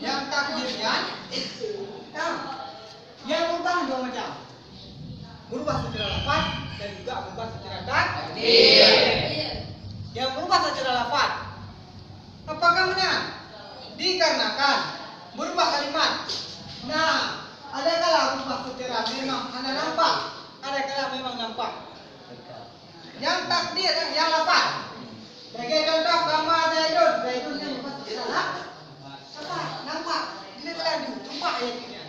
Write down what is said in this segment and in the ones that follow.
Yang takdirkan, yang berubah dua macam. Berubah secara lafaz dan juga berubah secara takdir. Yang berubah secara lafaz, apakah benar? Dikarenakan berubah kalimat. Nah, ada kala berubah secara memang anda nampak, ada kala memang nampak. Yang takdir, yang lafaz. Sebagai contoh, kama Zaidun. Zaidun yang berubah secara apa? Nampak. Ini beradu. Jumpa ayatnya.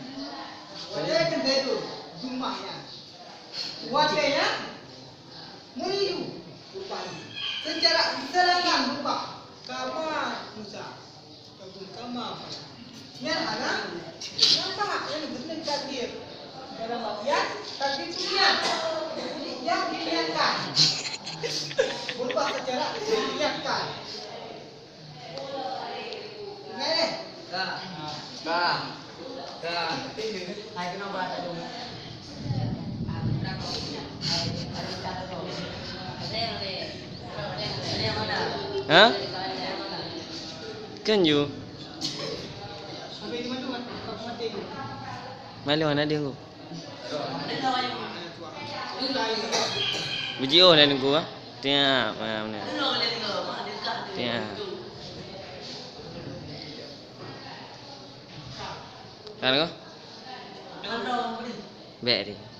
Wajah kan Zaidun. Jumpa ya. Wajahnya meniru. Rupanya. Secara sedangkan berupa kama Musa ataupun kama yang ada nampak yang benar takdir dalam bagian takdir pilihan yang dipilihankan berubah secara dipilihankan. Ini Hai kenapa ada dulu? Hah? Kan you? Malu mana dia ku? Video ni ku ah. Tiap mana? Tiap. Kan kau? Baik dia.